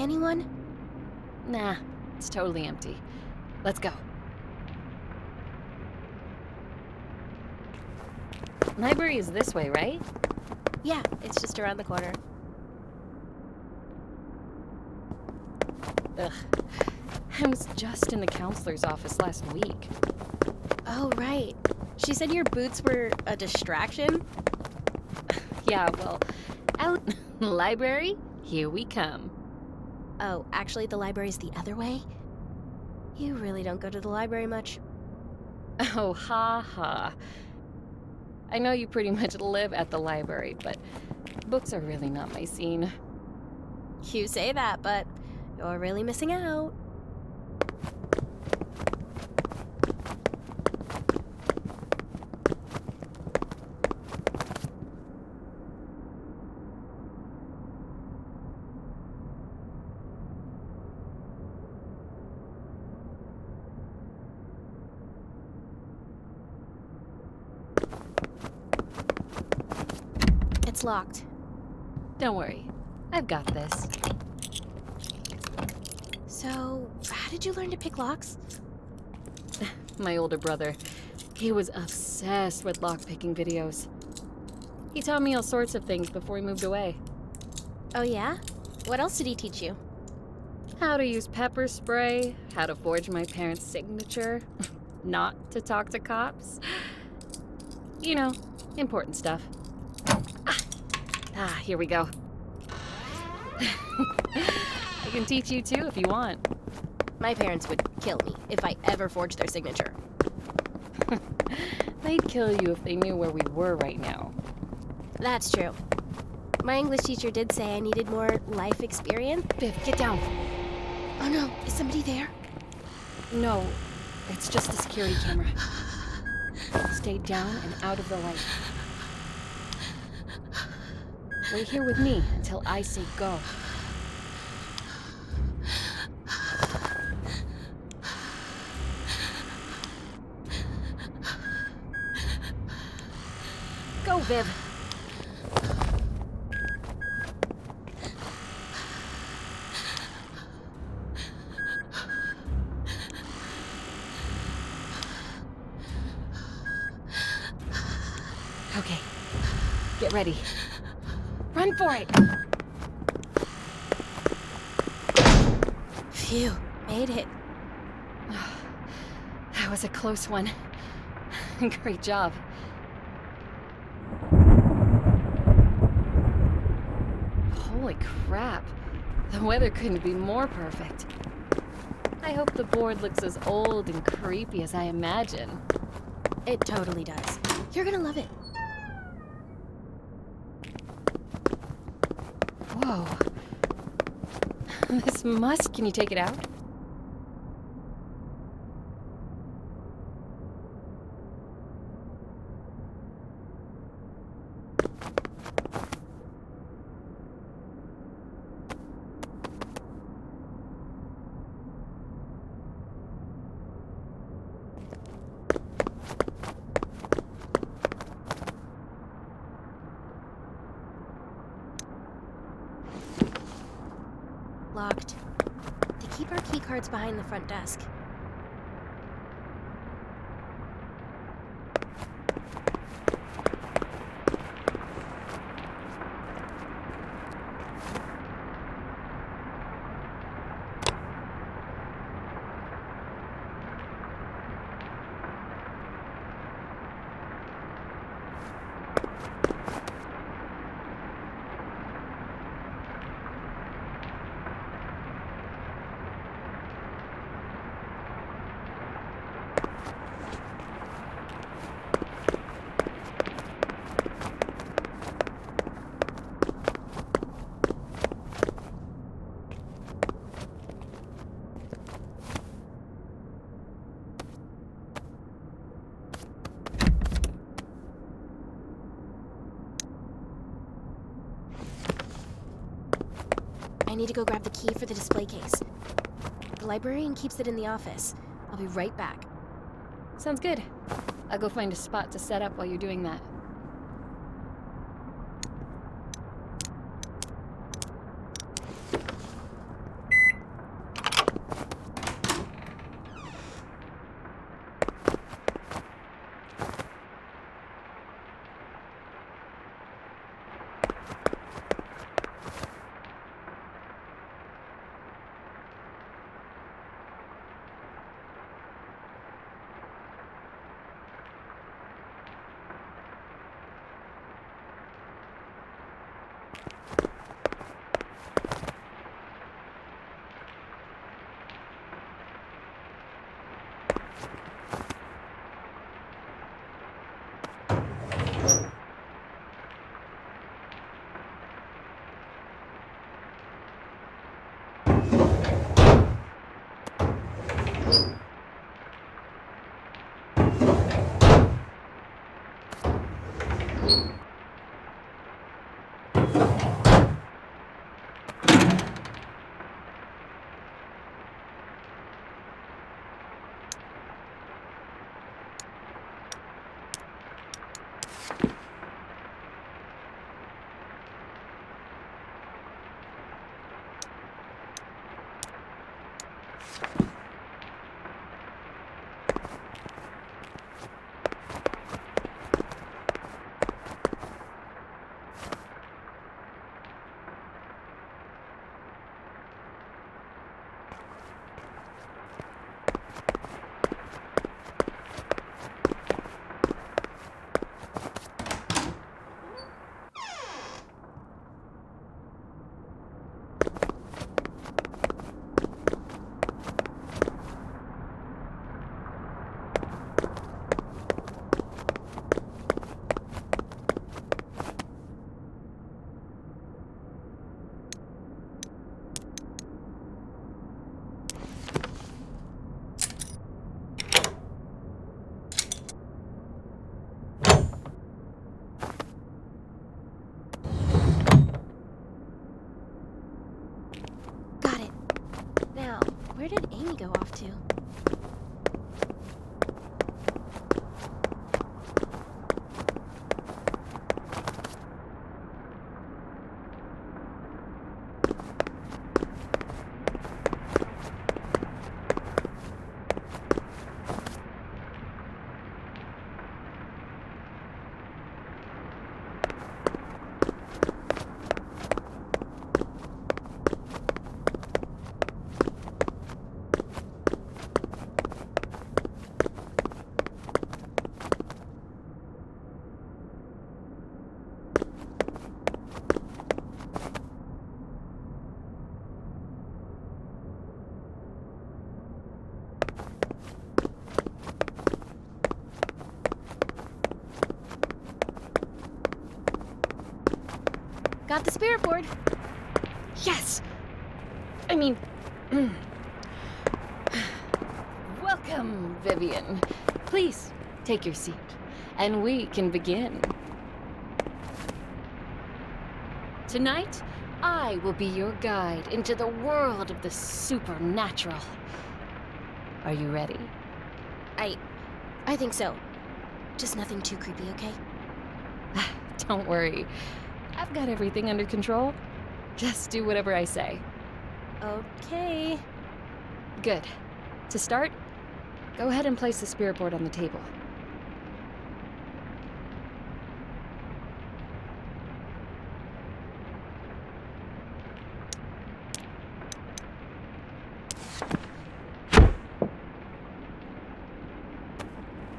see anyone? Nah, it's totally empty. Let's go. Library is this way, right? Yeah, it's just around the corner. Ugh. I was just in the counselor's office last week. Oh, right. She said your boots were a distraction? Yeah, well, out library, here we come. Oh, actually, the library's the other way? You really don't go to the library much. Oh, ha ha. I know you pretty much live at the library, but books are really not my scene. You say that, but you're really missing out. It's locked. Don't worry, I've got this. So, how did you learn to pick locks? My older brother, he was obsessed with lockpicking videos. He taught me all sorts of things before he moved away. Oh yeah? What else did he teach you? How to use pepper spray, how to forge my parents' signature, not to talk to cops. You know, important stuff. Here we go. I can teach you too if you want. My parents would kill me if I ever forged their signature. They'd kill you if they knew where we were right now. That's true. My English teacher did say I needed more life experience. Viv, get down. Oh no, is somebody there? No, it's just a security camera. Stay down and out of the light. Wait here with me until I say go. Go, Viv. Okay, get ready. Run for it! Phew, made it. That was a close one. Great job. Holy crap. The weather couldn't be more perfect. I hope the board looks as old and creepy as I imagine. It totally does. You're gonna love it. Whoa. This must... Can you take it out? Locked. They keep our key cards behind the front desk. I need to go grab the key for the display case. The librarian keeps it in the office. I'll be right back. Sounds good. I'll go find a spot to set up while you're doing that. Got it. Now, where did Amy go off to? Got the spirit board. Yes! I mean... Welcome, Vivian. Please, take your seat, and we can begin. Tonight, I will be your guide into the world of the supernatural. Are you ready? I think so. Just nothing too creepy, okay? Don't worry. I've got everything under control. Just do whatever I say. Okay. Good. To start, go ahead and place the spirit board on the table.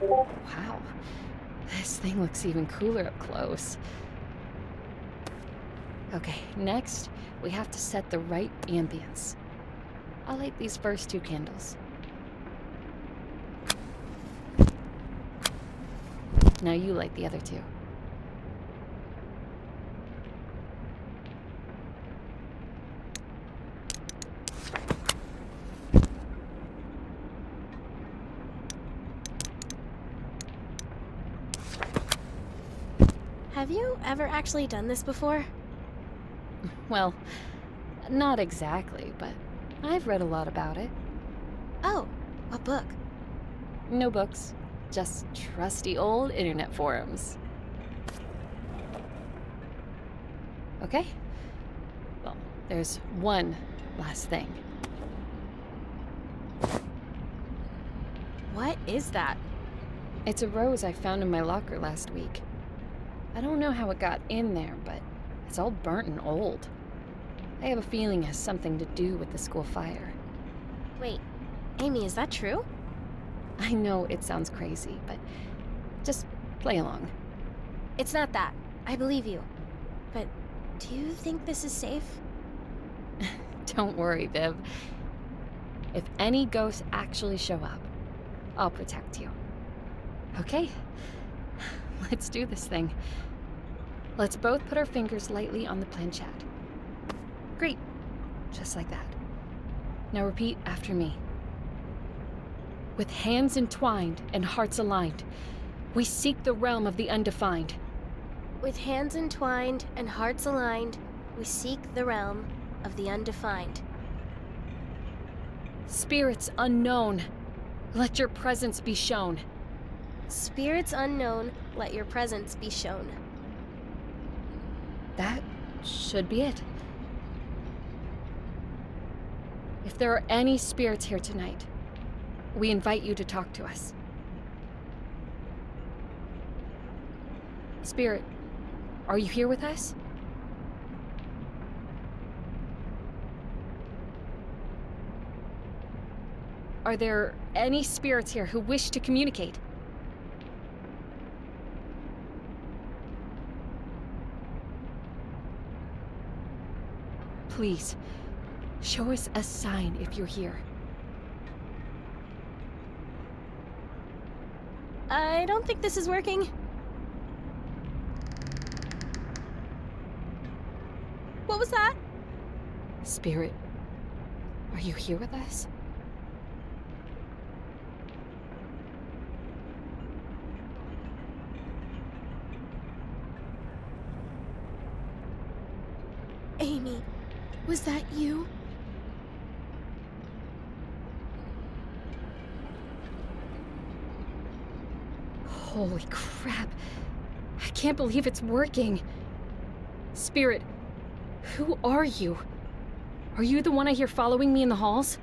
Wow. This thing looks even cooler up close. Okay, next, we have to set the right ambience. I'll light these first 2 candles. Now you light the other 2. Have you ever actually done this before? Well, not exactly, but I've read a lot about it. Oh, what book? No books, just trusty old internet forums. Okay? Well, there's one last thing. What is that? It's a rose I found in my locker last week. I don't know how it got in there, but it's all burnt and old. I have a feeling it has something to do with the school fire. Wait, Amy, is that true? I know it sounds crazy, but just play along. It's not that. I believe you. But do you think this is safe? Don't worry, Viv. If any ghosts actually show up, I'll protect you. Okay? Let's do this thing. Let's both put our fingers lightly on the planchette. Great. Just like that. Now repeat after me. With hands entwined and hearts aligned, we seek the realm of the undefined. With hands entwined and hearts aligned, we seek the realm of the undefined. Spirits unknown, let your presence be shown. Spirits unknown, let your presence be shown. That should be it. If there are any spirits here tonight, we invite you to talk to us. Spirit, are you here with us? Are there any spirits here who wish to communicate? Please, show us a sign if you're here. I don't think this is working. What was that? Spirit, are you here with us? Amy, was that you? Holy crap. I can't believe it's working. Spirit, who are you? Are you the one I hear following me in the halls?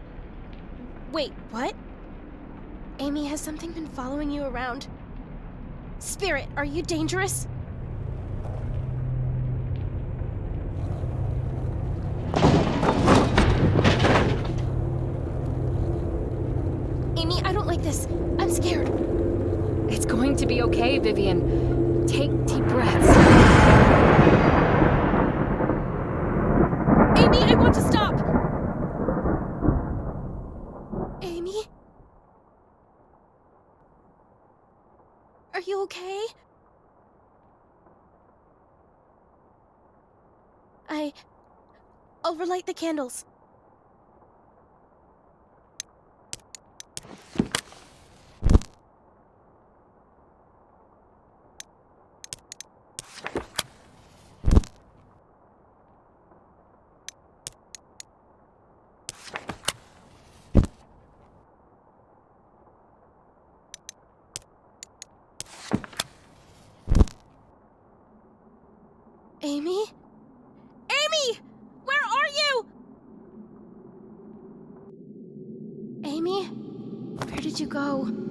Wait, what? Amy, has something been following you around? Spirit, are you dangerous? Amy, I don't like this. I'm scared. It's going to be okay, Vivian. Take deep breaths. Amy, I want to stop! Amy? Are you okay? I'll relight the candles. Amy? Amy! Where are you? Amy? Where did you go?